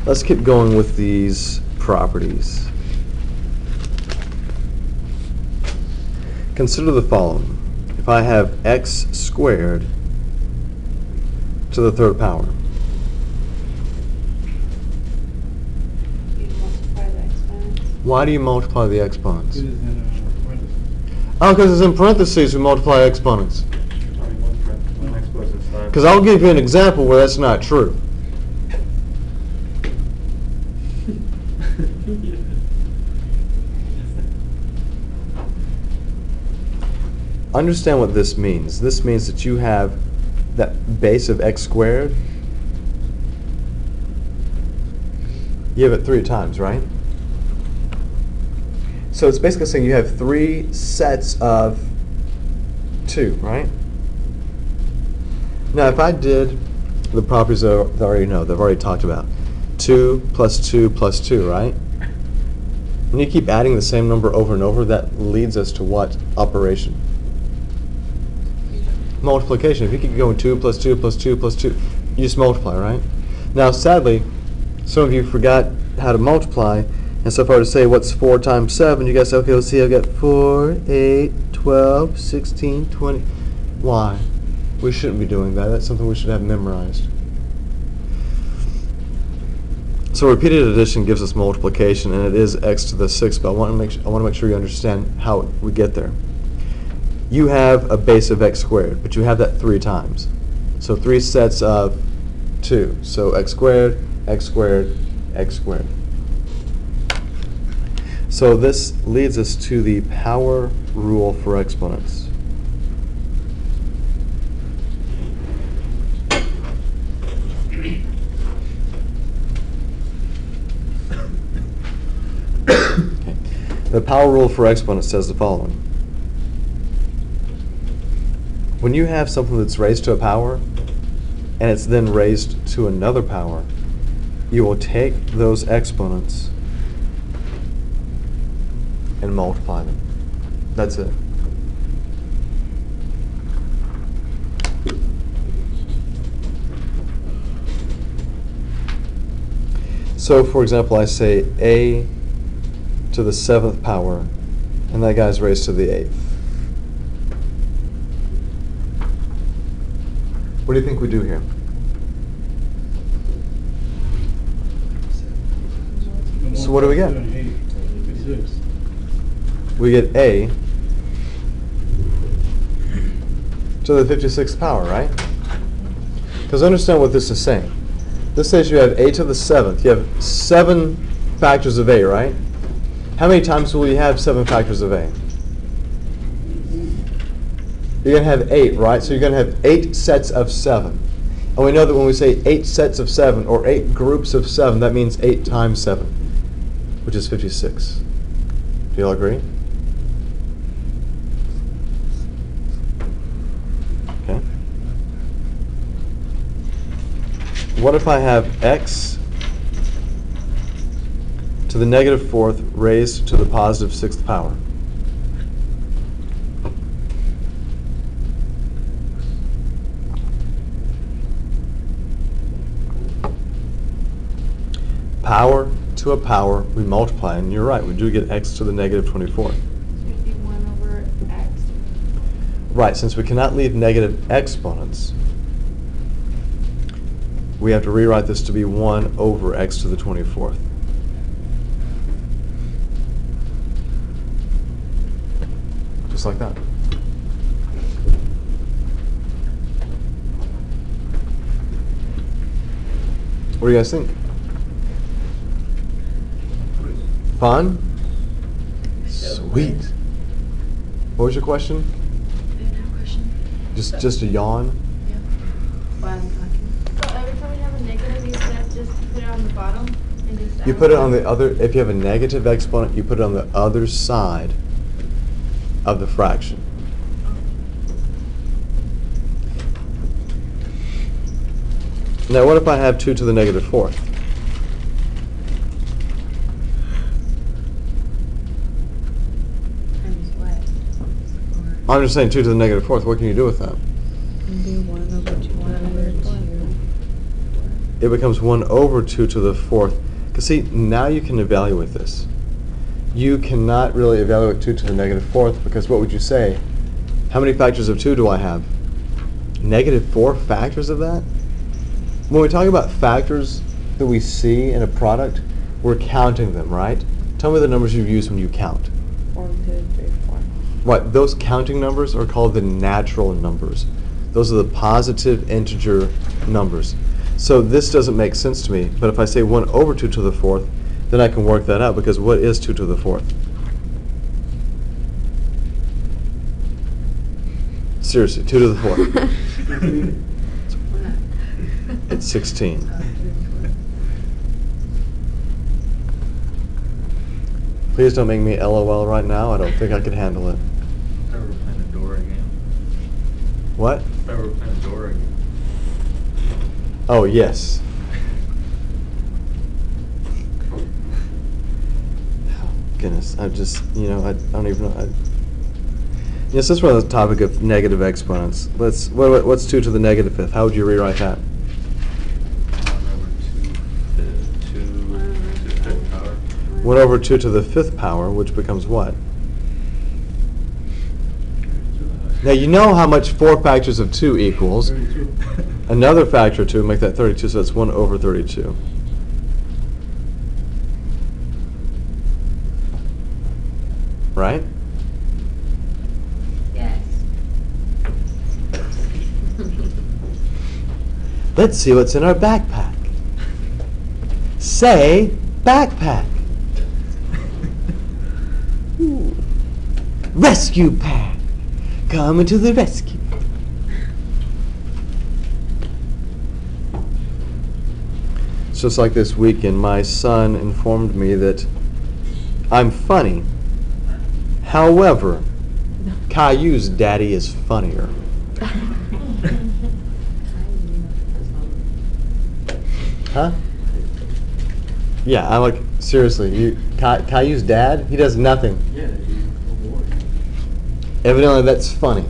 Let's keep going with these properties. Consider the following. If I have x squared to the third power, You multiply the exponents. why do you multiply the exponents? It is in parentheses. Oh, because it's in parentheses, we multiply exponents. Only one explicit sign. Because I'll give you an example where that's not true. Understand what this means. This means that you have that base of x squared. You have it 3 times, right? So it's basically saying you have 3 sets of 2, right? Now if I did the properties that I already know, that I've already talked about, 2 plus 2 plus 2, right? When you keep adding the same number over and over, that leads us to what operation? Multiplication. If you keep going 2 plus 2 plus 2 plus 2, you just multiply, right? Now sadly, some of you forgot how to multiply, and so if I were to say what's 4 times 7, you guys say, okay, let's see, I've got 4, 8, 12, 16, 20. Why? We shouldn't be doing that. That's something we should have memorized. So repeated addition gives us multiplication, and it is x to the 6th, but I want to make sure you understand how we get there. You have a base of x squared, but you have that 3 times. So 3 sets of 2. So x squared, x squared, x squared. So this leads us to the power rule for exponents. Okay. The power rule for exponents says the following. When you have something that's raised to a power, and it's then raised to another power, you will take those exponents and multiply them. That's it. So, for example, I say a to the 7th power, and that guy's raised to the 8th. What do you think we do here? So what do we get? 56. We get a to the 56th power, right? Because understand what this is saying. This says you have a to the 7th. You have 7 factors of a, right? How many times will you have 7 factors of a? You're going to have 8, right? So you're going to have 8 sets of 7. And we know that when we say 8 sets of 7 or 8 groups of 7, that means 8 times 7, which is 56. Do you all agree? Okay. What if I have x to the negative 4th raised to the positive 6th power? Power to a power, we multiply, and you're right, we do get x to the negative 24th. 51 over x. Right, since we cannot leave negative exponents, we have to rewrite this to be 1 over x to the 24th. Just like that. What do you guys think? Fun? Sweet. What was your question? I didn't have a question. Just a yawn? Yeah. While I'm talking. So every time we have a negative, you said just put it on the bottom and just You put it on the other, if you have a negative exponent, you put it on the other side of the fraction. Now what if I have 2 to the negative 4th? Times what? I'm just saying 2 to the negative 4th. What can you do with that? Maybe 1 over 2. 1 over 2. it becomes 1 over 2 to the 4th. Because see, now you can evaluate this. You cannot really evaluate 2 to the negative 4th, because what would you say? How many factors of 2 do I have? Negative 4 factors of that? When we talk about factors that we see in a product, we're counting them, right? Tell me the numbers you use when you count. 1, 2, 3, 4. Right, those counting numbers are called the natural numbers. Those are the positive integer numbers. So this doesn't make sense to me, but if I say 1 over 2 to the 4th, then I can work that out, because what is 2 to the 4th? Seriously, 2 to the 4th. It's 16. Please don't make me LOL right now. I don't think I can handle it. If I were playing a door again. What? If I were playing a door again. Oh, yes. Oh, goodness, I just, I don't even know. Yes, this was the topic of negative exponents. What's 2 to the negative 5th? How would you rewrite that? 1 over 2 to the 5th power, which becomes what? Now you know how much 4 factors of 2 equals. 32. Another factor of 2 make that 32, so that's 1 over 32. Right? Yes. Let's see what's in our backpack. Say backpack. Ooh. Rescue pack. Coming to the rescue. It's just like this weekend, my son informed me that I'm funny. However, Caillou's daddy is funnier. Huh? Yeah, I'm like, seriously, Caillou's dad, he does nothing. Yeah, you award. Evidently that's funny.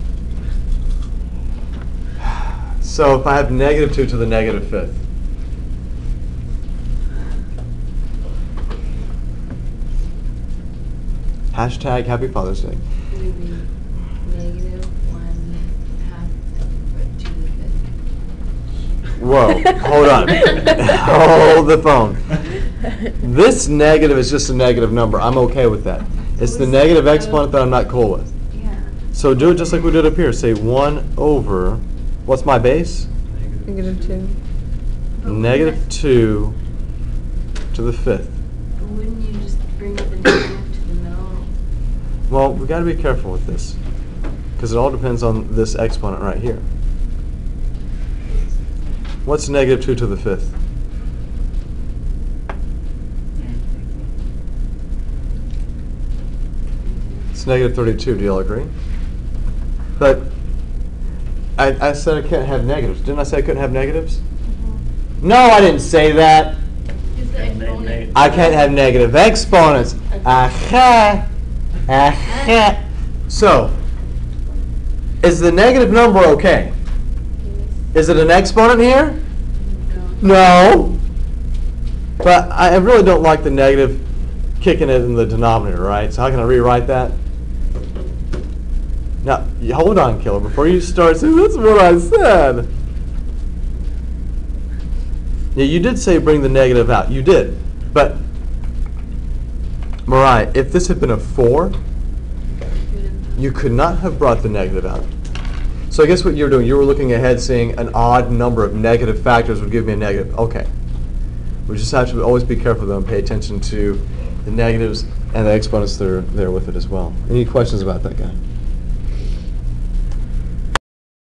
So if I have negative 2 to the negative 5th, hashtag Happy Father's Day. It would be negative 1/2 to the 5th. Whoa, hold on. Hold the phone. This negative is just a negative number. I'm okay with that. It's the negative exponent that I'm not cool with. Yeah. So do it just like we did up here. Say 1 over, what's my base? Negative 2. Negative 2 to the 5th. But wouldn't you just bring the negative to the middle? Well, we've got to be careful with this, because it all depends on this exponent right here. What's negative 2 to the 5th? It's negative 32. Do you all agree? But I said I can't have negatives. Didn't I say I couldn't have negatives? No, I didn't say that. It's the exponent. I can't have negative exponents. Aha. Aha. So, is the negative number okay? Is it an exponent here? No. But I really don't like the negative kicking it in the denominator, right? So how can I rewrite that? Now, hold on, Killer, before you start saying, that's what I said. Yeah, you did say bring the negative out. You did. But, Mariah, if this had been a 4, you could not have brought the negative out. So I guess what you were doing, you were looking ahead saying an odd number of negative factors would give me a negative. Okay. We just have to always be careful, though, and pay attention to the negatives and the exponents that are there with it as well. Any questions about that guy?